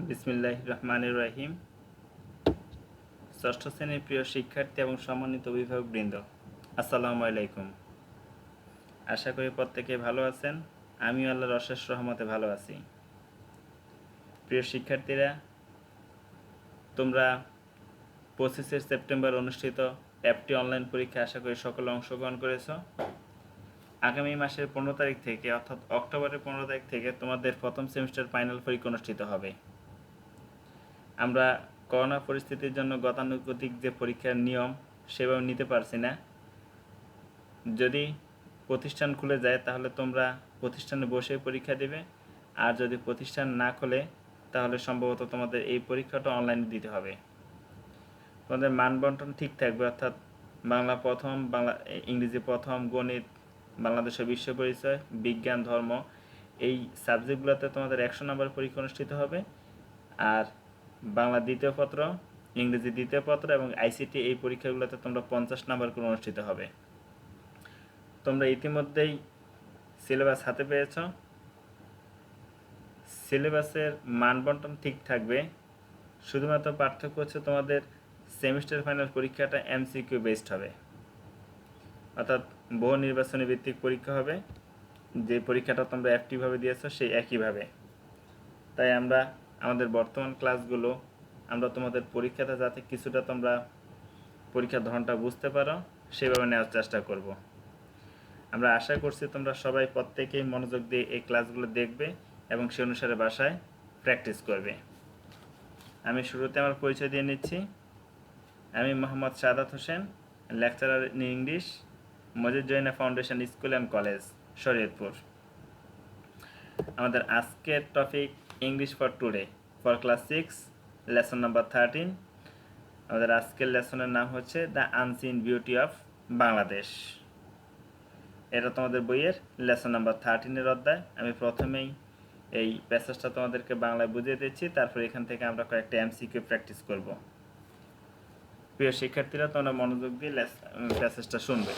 বিসমিল্লাহির রহমানির রহিম। ষষ্ঠ শ্রেণীর প্রিয় শিক্ষার্থী এবং সম্মানিত অভিভাবকবৃন্দ, আসসালামু আলাইকুম। আশা করি প্রত্যেকে ভালো আছেন। আমিও আল্লাহর অশেষ রহমতে ভালো আছি। প্রিয় শিক্ষার্থীরা, তোমরা 25শে সেপ্টেম্বর অনুষ্ঠিত অ্যাপটি অনলাইন পরীক্ষা আশা করি সকলে অংশগ্রহণ করেছ। আগামী মাসের 15 তারিখ থেকে অর্থাৎ অক্টোবরের 15 তারিখ থেকে তোমাদের প্রথম সেমিস্টার ফাইনাল পরীক্ষা অনুষ্ঠিত হবে। আমরা করোনা পরিস্থিতির জন্য গতানুগতিক যে পরীক্ষার নিয়ম সেভাবে নিতে পারছি না। যদি প্রতিষ্ঠান খুলে যায় তাহলে তোমরা প্রতিষ্ঠানে বসে পরীক্ষা দেবে, আর যদি প্রতিষ্ঠান না খোলে তাহলে সম্ভবত তোমাদের এই পরীক্ষাটা অনলাইনে দিতে হবে। তোমাদের মানবন্টন ঠিক থাকবে, অর্থাৎ বাংলা প্রথম, ইংরেজি প্রথম, গণিত, বাংলাদেশের বিশ্ব পরিচয়, বিজ্ঞান, ধর্ম, এই সাবজেক্টগুলোতে তোমাদের 100 নম্বর পরীক্ষা অনুষ্ঠিত হবে। আর বাংলা দ্বিতীয় পত্র, ইংরেজি দ্বিতীয় পত্র এবং আইসিটি এই পরীক্ষাগুলোতে তোমরা 50 নম্বর করে অনুষ্ঠিত হবে। তোমরা ইতিমধ্যেই সিলেবাস হাতে পেয়েছ। সিলেবাসের মানবন্টন ঠিক থাকবে, শুধুমাত্র পার্থক্য হচ্ছে তোমাদের সেমিস্টার ফাইনাল পরীক্ষাটা এমসিকিউ বেসড হবে, অর্থাৎ বহু নির্বাচনী ভিত্তিক পরীক্ষা হবে। যে পরীক্ষাটা তোমরা অ্যাক্টিভভাবে দিয়েছো সেই একইভাবে। তাই আমরা আমাদের বর্তমান ক্লাসগুলো আমরা তোমাদের পরীক্ষাটা যাতে কিছুটা তোমরা পরীক্ষার ধরনটা বুঝতে পারো সেভাবে নেওয়ার চেষ্টা করব। আমরা আশা করছি তোমরা সবাই প্রত্যেকেই মনোযোগ দিয়ে এই ক্লাসগুলো দেখবে এবং সে অনুসারে বাসায় প্র্যাকটিস করবে। আমি শুরুতে আমার পরিচয় দিয়ে নিচ্ছি। আমি Mohammad Sadat Hossain, lecturer in English, Majid Joina foundation school and college, Shariatpur. আমাদের আজকের topic English for today for class 6, lesson number 13। আমাদের আজকের লেসনের নাম হচ্ছে the unseen beauty of Bangladesh. এটা তোমাদের বইয়ের লেসন নাম্বার 13-এর অধ্যায়। আমি প্রথমেই এই প্যাসেজটা তোমাদেরকে বাংলায় বুঝিয়ে দিচ্ছি, তারপর এখান থেকে আমরা কয়েকটা এমসিকিউ প্র্যাকটিস করব। প্রিয় শিক্ষার্থীরা, তোমরা মনোযোগ দিয়ে প্যাসেজটা শুনবে।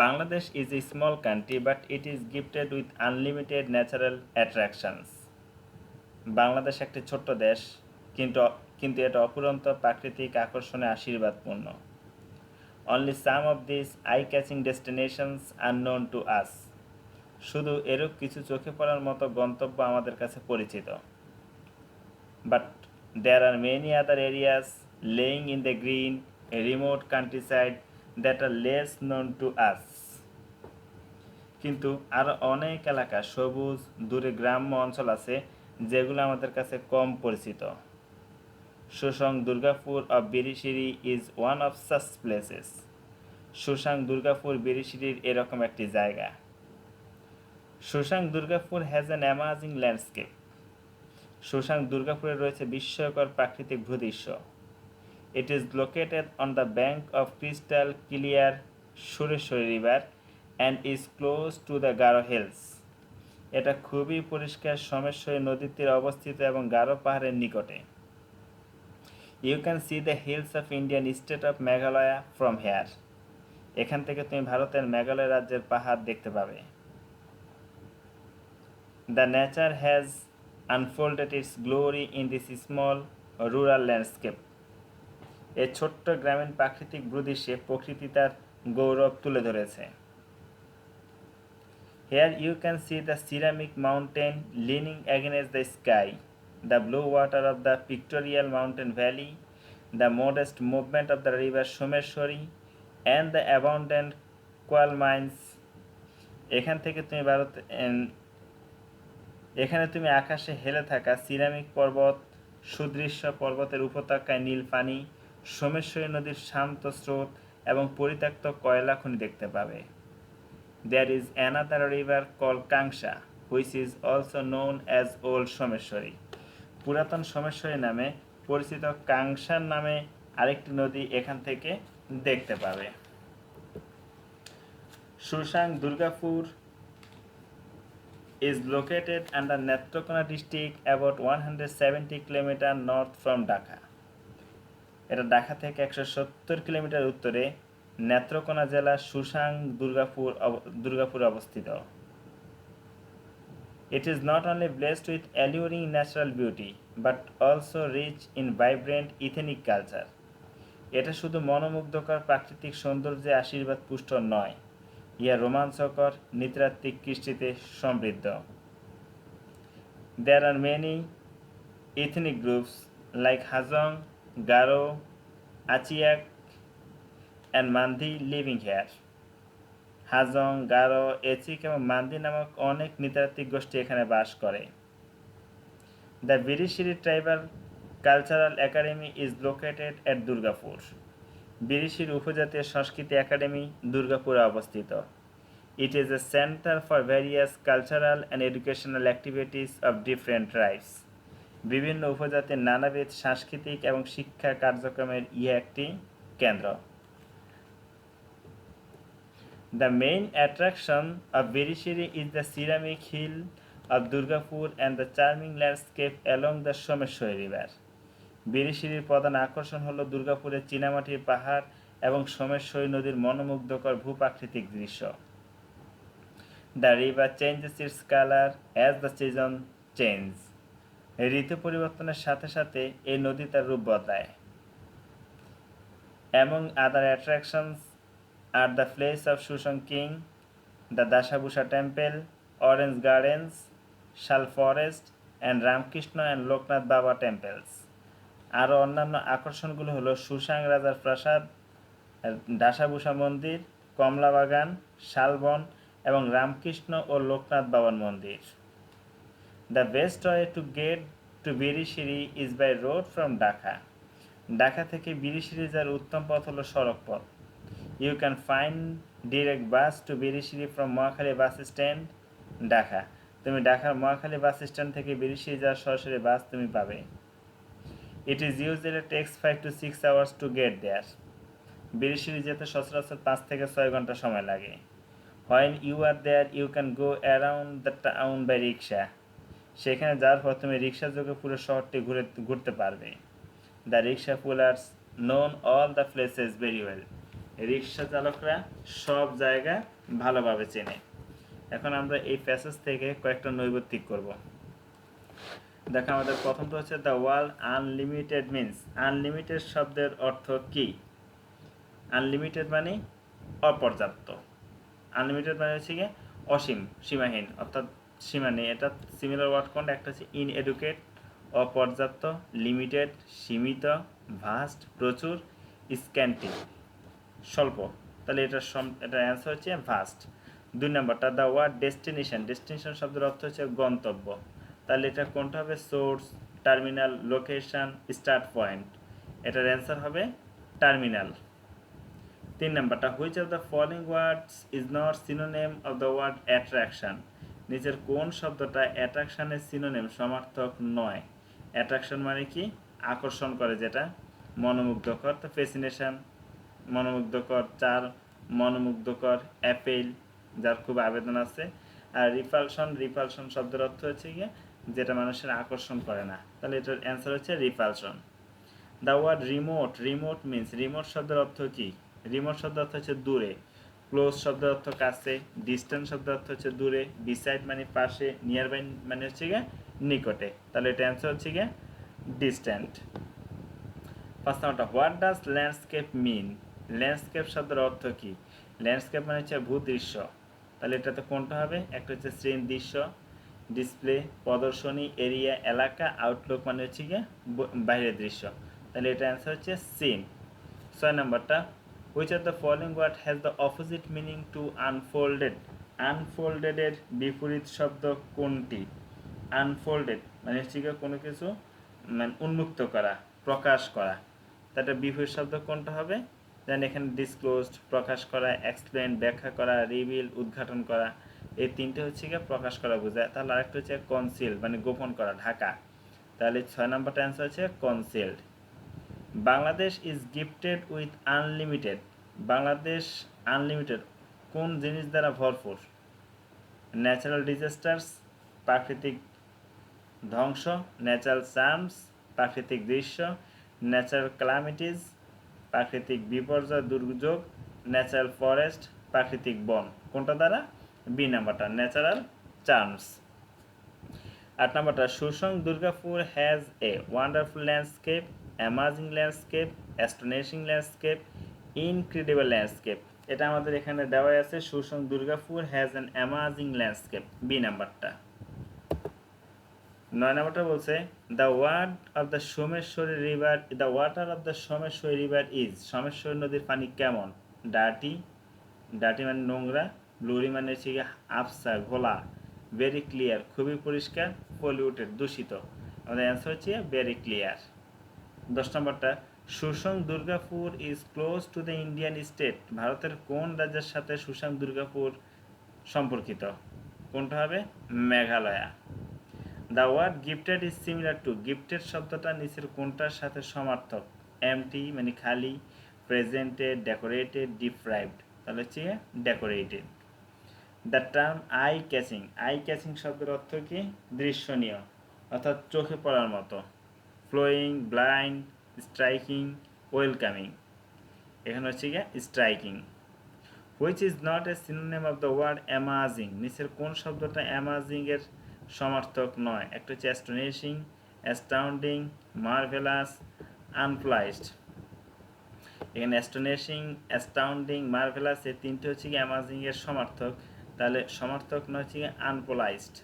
Bangladesh is a small country but it is gifted with unlimited natural attractions. Bangladesh একটি ছোট্ট দেশ, কিন্তু এটা অফুরন্ত প্রাকৃতিক আকর্ষণে আশীর্বাদপূর্ণ। Only some of these eye-catching destinations are known to us. শুধু এরূপ কিছু চোখে পড়ার মতো গন্তব্য আমাদের কাছে পরিচিত। But there are many other areas laying in the green, remote countryside that are less known to us. কিন্তু আরও অনেক এলাকা সবুজ দূরে গ্রাম্য অঞ্চল আছে যেগুলো আমাদের কাছে কম পরিচিত। Susang Durgapur of Birishiri is one of such places. Susang Durgapur বিরিশিরির এরকম একটি জায়গা। Susang Durgapur has an amazing landscape. Susang দুর্গাপুরে রয়েছে বিস্ময়কর প্রাকৃতিক ভূদৃশ্য। It is located on the bank of crystal clear Sureshwari river and is close to the Garo hills. এটা খুবই পরিষ্কার সোমেশ্বরী নদীর তীরে অবস্থিত এবং গারো পাহাড়ের নিকটে। You can see the hills of Indian state of Meghalaya from here. এখান থেকে তুমি ভারতের মেঘালয় রাজ্যের পাহাড় দেখতে পাবে। The nature has unfolded its glory in this small rural landscape. এই ছোট্ট গ্রামীণ প্রাকৃতিক ভূদৃশ্যে প্রকৃতি তার গৌরব তুলে ধরেছে। Here you can see the ceramic mountain leaning against the sky, the blue water of the pictorial mountain valley, the modest movement of the river Someshwari, and the abundant coal mines. এখানে তুমি আকাশে হেলে থাকা ceramic পর্বত, সুদৃশ্য পর্বতের উপত্যকায় নীল পানি, সোমেশ্বরী নদীর শান্ত স্রোত এবং পরিত্যক্ত কয়লা খনি দেখতে পাবে। There is another river called Kangsha, which is also known as Old Someshwari. পুরাতন সোমেশ্বরী নামে পরিচিত কাংসার নামে আরেকটি নদী এখান থেকে দেখতে পাবে। সুসাং Durgapur is located under Netrokona district about 170 km north from Dhaka. এটা ঢাকা থেকে 170 কিলোমিটার উত্তরে নেত্রকোনা জেলা সুসাং দুর্গাপুর অবস্থিত। It is not only blessed with alluring natural beauty, but also rich in vibrant ethnic culture. এটা শুধু মনোমুগ্ধকর প্রাকৃতিক সৌন্দর্যে আশীর্বাদ পুষ্ট নয়, ইহা রোমাঞ্চকর নৃতাত্ত্বিক কৃষ্টিতে সমৃদ্ধ। There are many ethnic groups like Hajong, Garo, Achiak, and Mandi living here. Hajong, Garo, এচিক এবং মান্দি নামক অনেক নৃতাত্ত্বিক গোষ্ঠী এখানে বাস করে। The Birishiri tribal cultural academy is located at Durgapur. Birishiri উপজাতীয় সংস্কৃতি একাডেমি দুর্গাপুরে অবস্থিত। It is a centre for various cultural and educational activities of different tribes. বিভিন্ন উপজাতির নানাবিধ সাংস্কৃতিক এবং শিক্ষা কার্যক্রমের ইহা একটি কেন্দ্র। The main attraction of Birishiri is the ceramic hill of Durgapur and the charming landscape along the Someshwari River. বিরিশিরির প্রধান আকর্ষণ হল দুর্গাপুরের চীনামাটির পাহাড় এবং সোমেশ্বরী নদীর মনোমুগ্ধকর ভূপ্রাকৃতিক দৃশ্য। The river changes its color as the season change. ঋতু পরিবর্তনের সাথে সাথে এই নদী তার রূপ বদলায়। Among other attractions are the place of Shushan King, the Dashabusha Temple, Orange Gardens, Shal Forest, and Ramkrishna and Loknath Baba temples. আরও অন্যান্য আকর্ষণগুলো হলো সুসাং রাজার প্রাসাদ, দাসাবুসা মন্দির, কমলা বাগান, শালবন এবং রামকৃষ্ণ ও লোকনাথ বাবার মন্দির। The best way to get to Birishiri is by road from Dhaka. Dhaka থেকে বিরিশিরি যাওয়ার উত্তম পথ হলো সড়ক পথ। You can find direct bus to Birishiri from Moakhali bus stand, Dhaka. তুমি ঢাকার মহাখালী বাস স্ট্যান্ড থেকে বিরিশিরি যাওয়ার সরাসরি বাস তুমি পাবে। It is usually takes 5 to 6 hours to get there. Birishiri যেতে সচরাচর 5 থেকে 6 ঘন্টা সময় লাগে। When you are there, you can go around the town by rickshaw. সেখানে যাওয়ার পর তুমি রিক্সা যোগে পুরো শহরটি ঘুরতে পারবে। The rickshaw pullers know all the places very well. রিক্সা চালকরা সব জায়গা ভালোভাবে চেনে। এখন আমরা এই প্যাসেজ থেকে কয়েকটা নৈর্ব্যক্তিক করব। দেখো আমাদের প্রথমটা হচ্ছে the world unlimited means. Unlimited শব্দের অর্থ কি? আনলিমিটেড মানে অপর্যাপ্ত। আনলিমিটেড মানে হচ্ছে কি অসীম, সীমাহীন, অর্থাৎ সীমা নেই। এটা সিমিলার ওয়ার্ড কোনটা? একটা হচ্ছে ইনএডুকেট অপর্যাপ্ত, লিমিটেড সীমিত, ভাস্ট প্রচুর, স্ক্যান্টি স্বল্প। তাহলে এটা অ্যান্সার হচ্ছে ভাস্ট। 2 নম্বরটা দ্য ওয়ার্ড ডেস্টিনেশন। ডেস্টিনেশন শব্দের অর্থ হচ্ছে গন্তব্য। তাহলে এটা কোনটা হবে? Source, terminal, location, start point. এটার অ্যান্সার হবে টার্মিনাল। 3 নম্বরটা which of the following words is not synonym of the word attraction. নিচের কোন শব্দটা অ্যাট্রাকশনের সিনোনিম সমার্থক নয়? অ্যাট্রাকশন মানে কি? আকর্ষণ করে, যেটা মনোমুগ্ধকর। তো ফ্যাসিনেশন মনোমুগ্ধকর, চার মনোমুগ্ধকর, অ্যাপেল যার খুব আবেদন আছে। আর রিপালশন শব্দের অর্থ হচ্ছে গিয়ে যেটা মানুষের আকর্ষণ করে না। তাহলে এটার অ্যান্সার হচ্ছে repulsion. The word remote means. Remote শব্দের অর্থ কি? রিমোট শব্দের অর্থ হচ্ছে দূরে, ক্লোজ শব্দের অর্থ কাছে, ডিস্ট্যান্স শব্দের অর্থ হচ্ছে দূরে, বিসাইড মানে পাশে, নিয়ার বাই মানে হচ্ছে গিয়ে নিকটে। তাহলে এটা অ্যান্সার হচ্ছে গিয়ে ডিস্ট্যান্ট। 5 নম্বরটা what does landscape mean. Landscape শব্দের অর্থ কি? ল্যান্ডস্কেপ মানে হচ্ছে ভূদৃশ্য। তাহলে এটাতে কোনটা হবে? একটা হচ্ছে স্ক্রিন দৃশ্য, ডিসপ্লে প্রদর্শনী, এরিয়া এলাকা, আউটলুক মানে হচ্ছে গিয়ে বাইরের দৃশ্য। তাহলে এটা অ্যান্সার হচ্ছে সিন। 6 নম্বরটা which of the following word has the opposite meaning to unfolded. আনফোল্ডেডের বিপরীত শব্দ কোনটি? আনফোল্ডেড মানে হচ্ছে গিয়ে কোনো কিছু মানে উন্মুক্ত করা, প্রকাশ করা। তাহলে বিপরীত শব্দ কোনটা হবে? যেন এখানে ডিসক্লোজড প্রকাশ করা, এক্সপ্লেন ব্যাখ্যা করা, রিভিল উদ্ঘাটন করা। এই তিনটে হচ্ছে গিয়ে প্রকাশ করা বোঝায়। তাহলে আরেকটা হচ্ছে কনসিল মানে গোপন করা, ঢাকা। তাহলে 6 নম্বরটা অ্যান্সার হচ্ছে concealed. Bangladesh is gifted with unlimited. Bangladesh unlimited কোন জিনিস দ্বারা ভরপুর? ন্যাচারাল ডিজাস্টার্স প্রাকৃতিক ধ্বংস, ন্যাচারাল চার্মস প্রাকৃতিক দৃশ্য, ন্যাচারাল ক্যালামিটিস প্রাকৃতিক বিপর্যয় দুর্যোগ, ন্যাচারাল ফরেস্ট প্রাকৃতিক বন। কোনটা দ্বারা? বি নাম্বারটা ন্যাচারাল চার্মস। 8 নাম্বারটা Susang Durgapur has a wonderful landscape, amazing landscape, astonishing landscape, incredible landscape. এটা আমাদের এখানে দেওয়া আছে Susang Durgapur has an amazing landscape, B নাম্বারটা। 9 নাম্বারটা বলছে the water of the Someshwari river is, Someshwari নদীর পানি কেমন? ডার্টি, ডার্টি মানে নোংরা, ব্লুরি মানে হচ্ছে আফসা ঘোলা, ভেরি ক্লিয়ার খুবই পরিষ্কার, পলিউটেড দূষিত। আমাদের অ্যান্সার হচ্ছে ভেরি ক্লিয়ার। 10 নম্বরটা Susang Durgapur is close to the Indian state, ভারতের কোন রাজ্যের সাথে সুসং দুর্গাপুর সম্পর্কিত? কোনটা হবে? Meghalaya. The word gifted is similar to, gifted শব্দটা নিচের কোনটার সাথে সমার্থক? এমটি মানে খালি, প্রেজেন্টেড, ডেকোরেটেড, ডিপ্রাইভড, তাহলে হচ্ছে decorated. The term eye catching, eye catching শব্দের অর্থ কি? দৃশ্যনীয় অর্থাৎ চোখে পড়ার মতো। ফ্লোয়িং, ব্লাইন্ড, স্ট্রাইকিং, ওয়েলকামিং, এখানে হচ্ছে গিয়ে striking. Which is not a synonym of the word amazing, নিচের কোন শব্দটা অ্যামাজিং এর সমার্থক নয়? একটা হচ্ছে অ্যাস্টোনিশিং, অ্যাস্টাউন্ডিং, মার্ভেলাস, আনপ্লাইজড। এখানে অ্যাস্টোনিশিং, অ্যাস্টাউন্ডিং, মার্ভেলাস এই তিনটে হচ্ছে কি অ্যামাজিং এর সমার্থক, তাহলে সমার্থক নয় হচ্ছে আনপোলাইজড।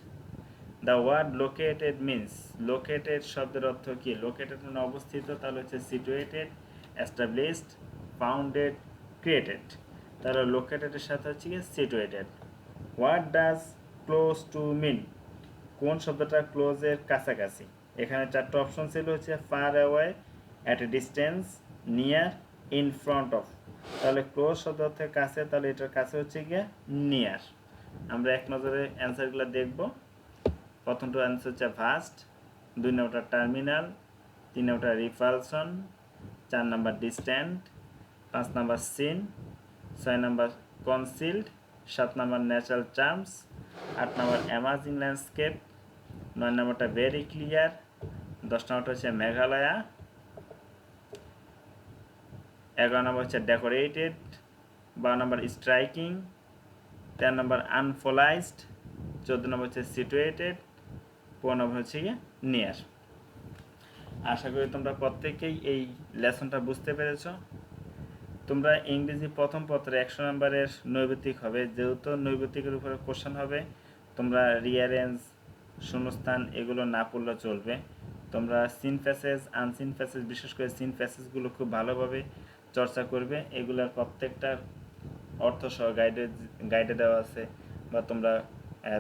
The word located means, located শব্দের অর্থ কি? লোকেটেড মানে অবস্থিত, তাহলে হচ্ছে সিচুয়েটেড, এস্টাবলিশড, ফাউন্ডেড, ক্রিয়েটেড, তাহলে লোকেটেডের সাথে হচ্ছে কি situated. What does close to mean, কোন শব্দটা ক্লোজের কাছাকাছি? এখানে 4টা অপশন ছিল, হচ্ছে far away, at a distance, near, in front of. তাহলে ক্লোজ শব্দ অর্থের কাছে, তাহলে এটার কাছে হচ্ছে গিয়ে নিয়ার। আমরা এক নজরে অ্যান্সারগুলো দেখব। প্রথমটা অ্যান্সার হচ্ছে ভাস্ট, 2 নম্বরটা টার্মিনাল, 3 নম্বরটা রিপালশন, 4 নম্বর ডিস্ট্যান্ট, 5 নম্বর সিন, 6 নম্বর কনসিল্ড, 7 নম্বর ন্যাচারাল চার্মস, 8 নম্বর অ্যামাজিং ল্যান্ডস্কেপ, 9 নম্বরটা ভেরি ক্লিয়ার, 10 নম্বরটা হচ্ছে মেঘালয়া, 11 নম্বর হচ্ছে ডেকোরেটেড, 12 নম্বর স্ট্রাইকিং, 13 নম্বর আনফোলাইজড, 14 নম্বর হচ্ছে সিটুয়েটেড, 15 নম্বর হচ্ছে গিয়ে নিয়ার। আশা করি তোমরা প্রত্যেকেই এই লেসনটা বুঝতে পেরেছো। তোমরা ইংরেজি প্রথম পত্রে 100 নম্বরের নৈবেতিক হবে, যেহেতু নৈবেতিকের উপরে কোশ্চেন হবে, তোমরা রিয়ারেঞ্জ, শূন্যস্থান এগুলো না পড়লে চলবে। তোমরা সিন প্যাসেজ, আনসিন প্যাসেজ, বিশেষ করে সিন প্যাসেজগুলো খুব ভালোভাবে চর্চা করবে। এগুলোর প্রত্যেকটা অর্থ সহ গাইডে দেওয়া আছে, বা তোমরা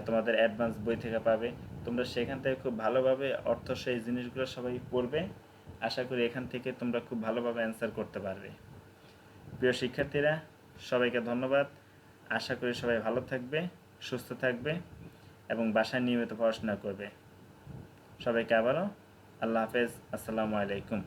তোমাদের অ্যাডভান্স বই থেকে পাবে। তোমরা সেখান থেকে খুব ভালোভাবে অর্থ সহ এই জিনিসগুলো সবাই পড়বে। আশা করি এখান থেকে তোমরা খুব ভালোভাবে অ্যান্সার করতে পারবে। প্রিয় শিক্ষার্থীরা, সবাইকে ধন্যবাদ। আশা করি সবাই ভালো থাকবে, সুস্থ থাকবে এবং বাসায় নিয়মিত পড়াশোনা করবে। সবাইকে আবারও আল্লাহ হাফেজ, আসসালামু আলাইকুম।